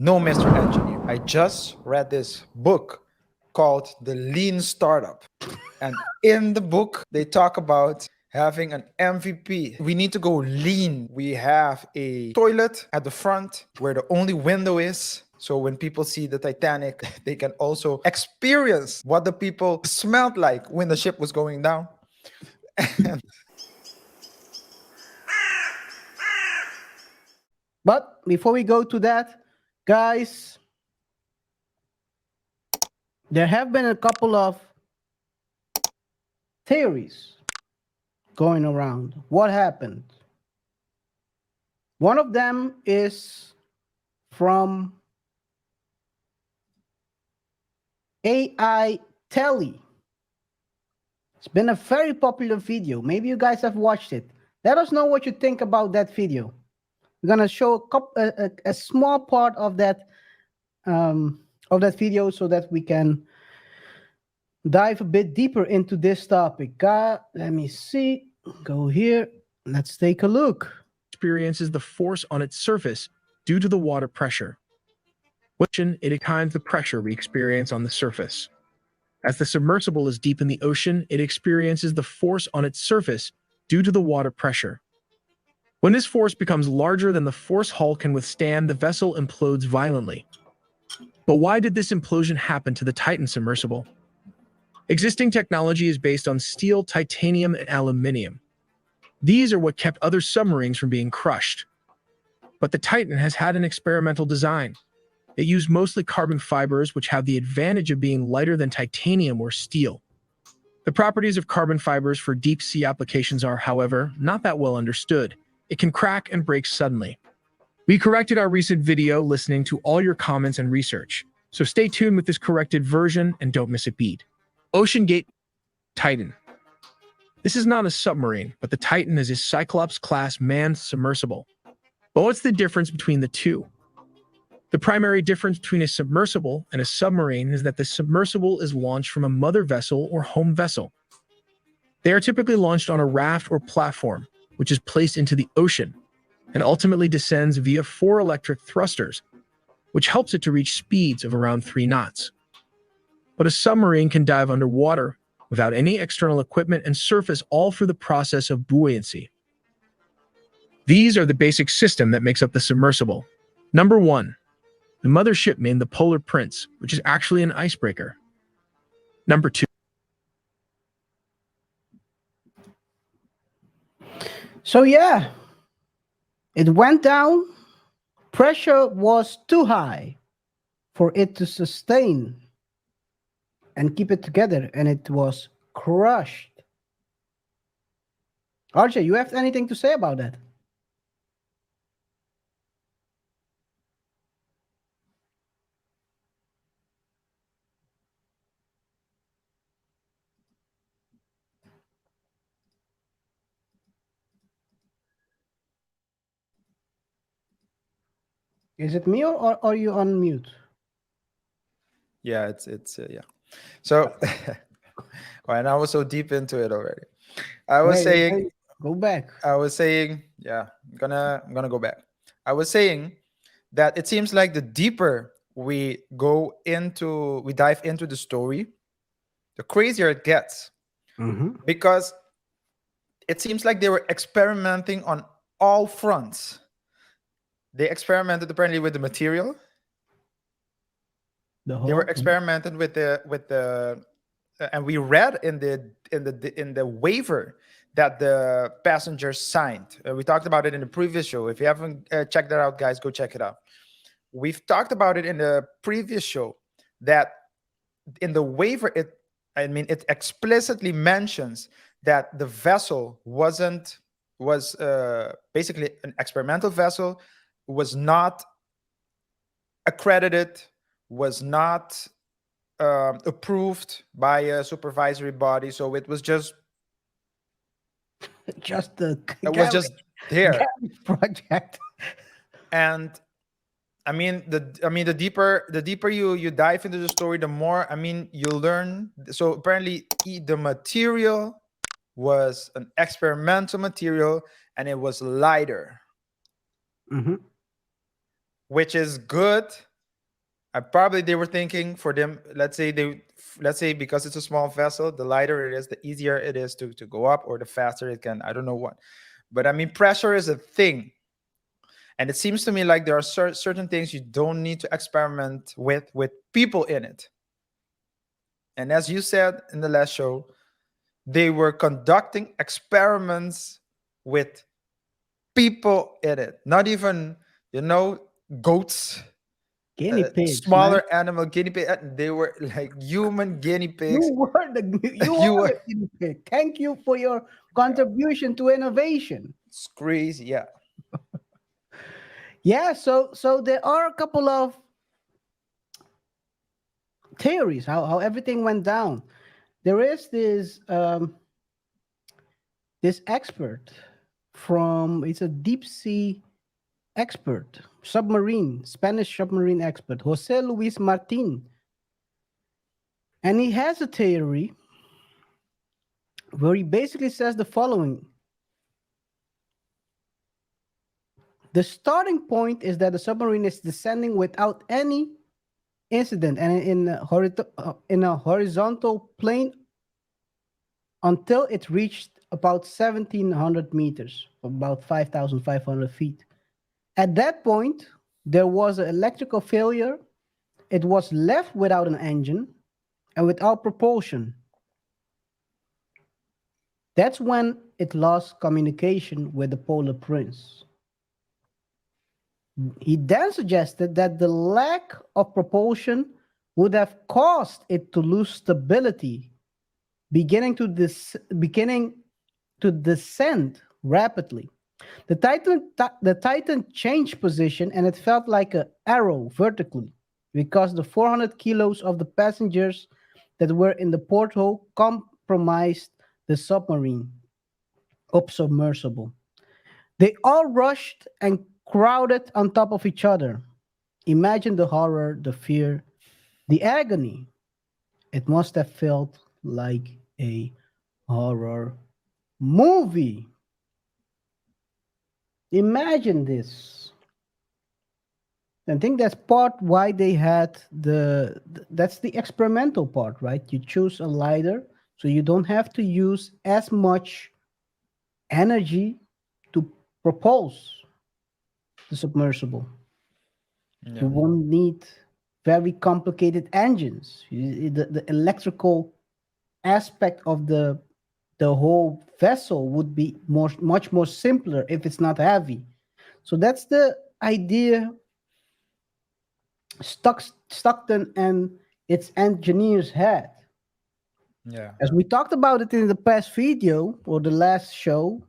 No, Mr. Engineer. I just read this book called The Lean Startup. And in the book, they talk about having an MVP. We need to go lean. We have a toilet at the front where the only window is. So when people see the Titanic, they can also experience what the people smelled like when the ship was going down. But before we go to that, guys, there have been a couple of theories going around. What happened? One of them is from AI Telly. It's been a very popular video. Maybe you guys have watched it. Let us know what you think about that video. We're gonna show a small part of that video so that we can dive a bit deeper into this topic. Let me see. Go here. Let's take a look. Experiences the force on its surface due to the water pressure. It times the pressure we experience on the surface. As the submersible is deep in the ocean, it experiences the force on its surface due to the water pressure. When this force becomes larger than the force hull can withstand, the vessel implodes violently. But why did this implosion happen to the Titan submersible? Existing technology is based on steel, titanium, and aluminium. These are what kept other submarines from being crushed. But the Titan has had an experimental design. It used mostly carbon fibers, which have the advantage of being lighter than titanium or steel. The properties of carbon fibers for deep sea applications are, however, not that well understood. It can crack and break suddenly. We corrected our recent video listening to all your comments and research, so stay tuned with this corrected version and don't miss a beat. OceanGate Titan. This is not a submarine, but the Titan is a Cyclops-class manned submersible. But what's the difference between the two? The primary difference between a submersible and a submarine is that the submersible is launched from a mother vessel or home vessel. They are typically launched on a raft or platform, which is placed into the ocean, and ultimately descends via 4 electric thrusters, which helps it to reach speeds of around 3 knots. But a submarine can dive underwater without any external equipment and surface all through the process of buoyancy. These are the basic system that makes up the submersible. Number 1. The mothership named the Polar Prince, which is actually an icebreaker. Number 2. So yeah, it went down. Pressure was too high for it to sustain and keep it together, and it was crushed. RJ, you have anything to say about that? Is it me or are you on mute? Yeah, it's yeah. So, and I was so deep into it already. I was saying, go back. I was saying, yeah, I'm gonna go back. I was saying that it seems like the deeper we dive into the story, the crazier it gets. Because it seems like they were experimenting on all fronts. They experimented apparently with the material. They were experimenting with the and we read in the waiver that the passengers signed. We talked about it in the previous show. If you haven't checked that out, guys, go check it out. We've talked about it in the previous show that in the waiver, it explicitly mentions that the vessel was basically an experimental vessel, was not accredited, was not approved by a supervisory body. So it was just the there project. And the deeper you dive into the story, the more you learn. So apparently the material was an experimental material and it was lighter, which is good Probably they were thinking for them. Let's say because it's a small vessel, the lighter it is, the easier it is to go up, or the faster it can. I don't know what, but I mean, pressure is a thing, and it seems to me like there are certain things you don't need to experiment with people in it. And as you said in the last show, they were conducting experiments with people in it, not even goats, Guinea pigs, man. smaller animal guinea pig. They were like human guinea You pigs. were the you You are were the guinea pig. Thank you for your contribution to innovation. it's crazy, yeah. Yeah, so there are a couple of theories how everything went down. There is this expert from it's a deep sea expert, Spanish submarine expert, José Luis Martín. And he has a theory where he basically says the following. The starting point is that the submarine is descending without any incident and in a horizontal plane until it reached about 1,700 meters, about 5,500 feet. At that point, there was an electrical failure. It was left without an engine and without propulsion. That's when it lost communication with the Polar Prince. He then suggested that the lack of propulsion would have caused it to lose stability, beginning to descend rapidly. The Titan changed position and it felt like an arrow vertically because the 400 kilos of the passengers that were in the porthole compromised the submersible. They all rushed and crowded on top of each other. Imagine the horror, the fear, the agony. It must have felt like a horror movie. Imagine this. I think that's part why they had that's the experimental part, right? You choose a lighter so you don't have to use as much energy to propulse the submersible. Yeah. You won't need very complicated engines. The electrical aspect of the whole vessel would be much more simpler if it's not heavy. So that's the idea Stockton and its engineers had. Yeah. As we talked about it in the past video or the last show,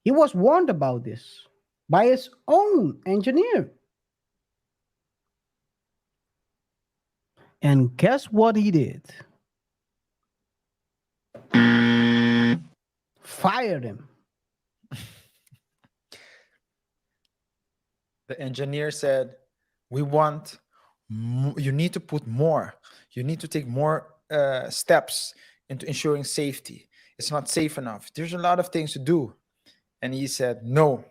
he was warned about this by his own engineer. And guess what he did? Fired him. The engineer said, "We want. You need to put more. You need to take more steps into ensuring safety. It's not safe enough. There's a lot of things to do." And he said, "No,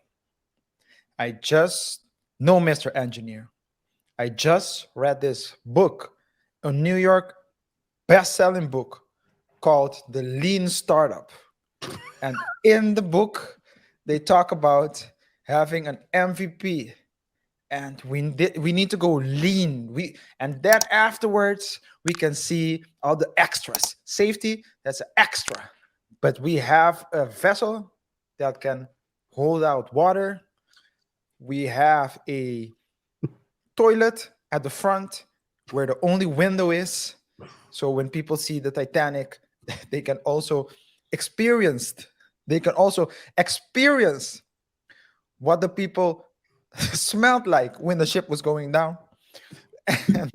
no, Mr. Engineer. I just read this book, a New York best-selling book called The Lean Startup. And in the book, they talk about having an MVP, and we need to go lean. And then afterwards we can see all the extras. Safety, that's an extra. But we have a vessel that can hold out water. We have a toilet at the front where the only window is. So when people see the Titanic, they can also experience what the people smelled like when the ship was going down. And,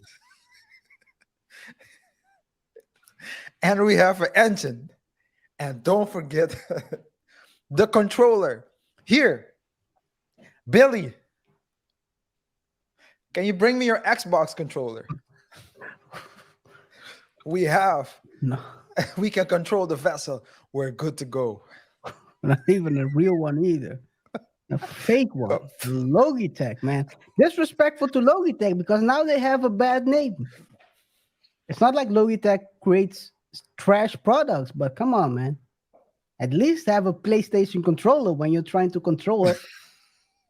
and we have an engine. And don't forget the controller. Here, Billy, can you bring me your Xbox controller? We No, can control the vessel. We're good to go. not even a real one either. A fake one. Logitech, man. Disrespectful to Logitech because now they have a bad name. It's not like Logitech creates trash products, but come on, man. At least have a PlayStation controller when you're trying to control it.